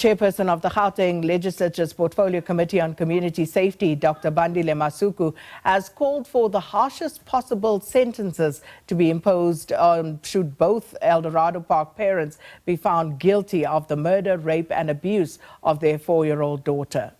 Chairperson of the Gauteng Legislature's Portfolio Committee on Community Safety, Dr. Bandile Masuku, has called for the harshest possible sentences to be imposed should both Eldorado Park parents be found guilty of the murder, rape and abuse of their 4-year-old daughter.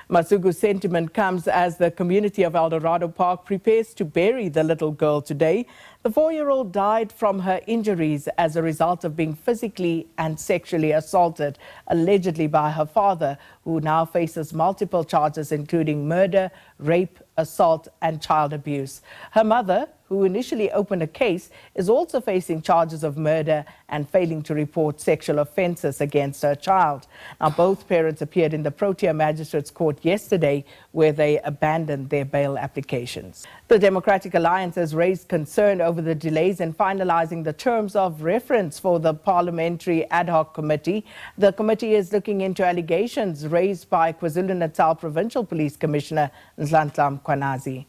Masuku's sentiment comes as the community of Eldorado Park prepares to bury the little girl today. The 4-year-old died from her injuries as a result of being physically and sexually assaulted, allegedly by her father, who now faces multiple charges including murder, rape, assault and child abuse. Her mother, who initially opened a case, is also facing charges of murder and failing to report sexual offences against her child. Now, both parents appeared in the Protea Magistrates Court yesterday, where they abandoned their bail applications. The Democratic Alliance has raised concern over the delays in finalising the terms of reference for the Parliamentary Ad Hoc Committee. The committee is looking into allegations raised by KwaZulu-Natal Provincial Police Commissioner Nhlanhla Mkhwanazi.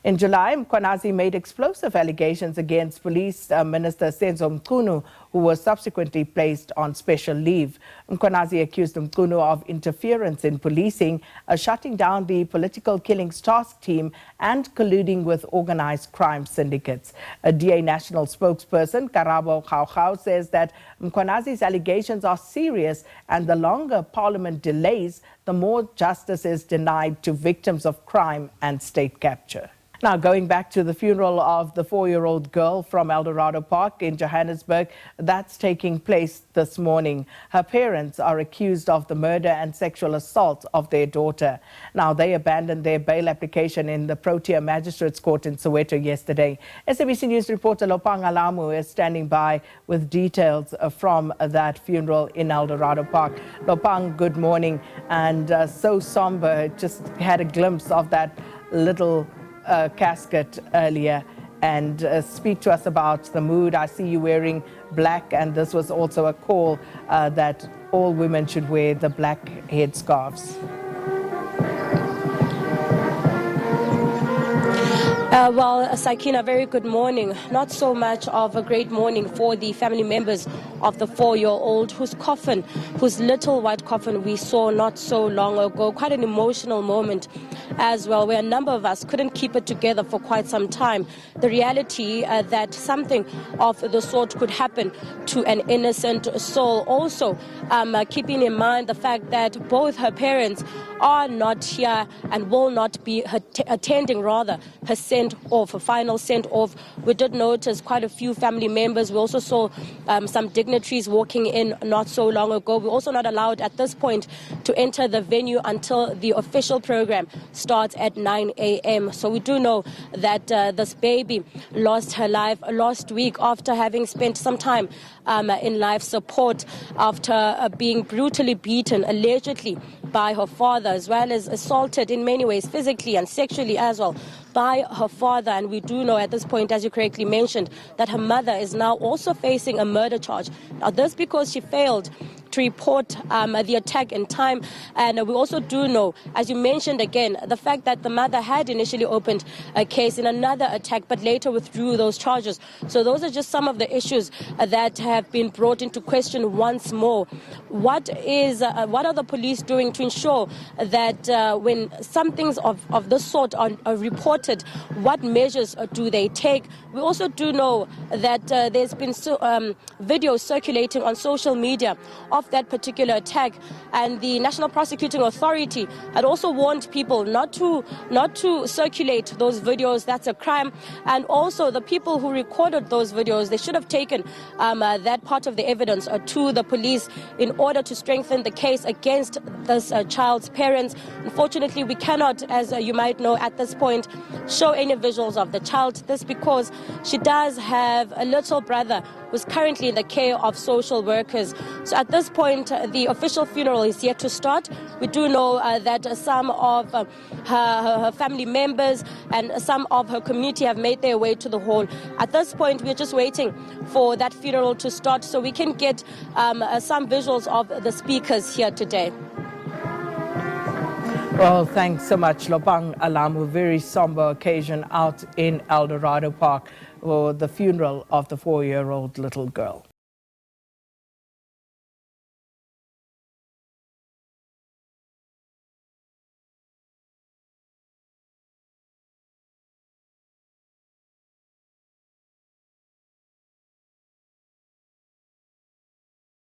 In July, Mkhwanazi made explosive allegations against Police Minister Senzo Mchunu, who was subsequently placed on special leave. Mkhwanazi accused Mchunu of interference in policing, shutting down the Political Killings Task Team and colluding with organised crime syndicates. A DA national spokesperson, Karabo Khao says that Mkhwanazi's allegations are serious, and the longer Parliament delays, the more justice is denied to victims of crime and state capture. Now, going back to the funeral of the 4-year-old girl from Eldorado Park in Johannesburg, that's taking place this morning. Her parents are accused of the murder and sexual assault of their daughter. Now, they abandoned their bail application in the Protea Magistrates Court in Soweto yesterday. SABC News reporter Lopang Alamu is standing by with details from that funeral in Eldorado Park. Lopang, good morning. And so somber, just had a glimpse of that little casket earlier, and speak to us about the mood. I see you wearing black, and this was also a call that all women should wear the black headscarves. Well, Sakina, very good morning. Not so much of a great morning for the family members of the 4-year-old whose little white coffin we saw not so long ago. Quite an emotional moment as well, where a number of us couldn't keep it together for quite some time. The reality that something of the sort could happen to an innocent soul. Also, keeping in mind the fact that both her parents are not here and will not be attending rather her send-off, a final send-off. We did notice quite a few family members. We also saw some dignitaries walking in not so long ago. We're also not allowed at this point to enter the venue until the official program starts at 9 a.m. So we do know that this baby lost her life last week after having spent some time in life support after being brutally beaten, allegedly by her father, as well as assaulted in many ways, physically and sexually as well, by her father. And we do know at this point, as you correctly mentioned, that her mother is now also facing a murder charge. Now, this because she failed to report the attack in time. And we also do know, as you mentioned again, the fact that the mother had initially opened a case in another attack, but later withdrew those charges. So those are just some of the issues that have been brought into question once more. What are the police doing to ensure that when some things of this sort are reported, what measures do they take? We also do know that there's been videos circulating on social media of that particular attack, and the National Prosecuting Authority had also warned people not to circulate those videos. That's a crime. And also the people who recorded those videos, they should have taken that part of the evidence to the police in order to strengthen the case against this child's parents. Unfortunately, we cannot, as you might know at this point, show any visuals of the child. This because she does have a little brother who's currently in the care of social workers. So at this point, the official funeral is yet to start. We do know that some of her family members and some of her community have made their way to the hall. At this point, we're just waiting for that funeral to start so we can get some visuals of the speakers here today. Well, thanks so much, Lopang Alamu. Very somber occasion out in Eldorado Park for the funeral of the 4-year-old little girl.